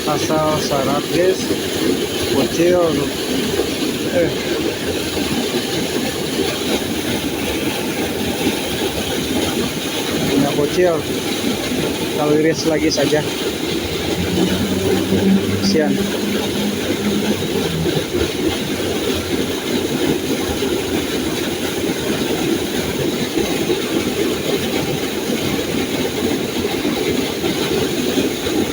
asal syarat guys, bocil. eh punya bocil, kalau iris lagi saja, kasihan.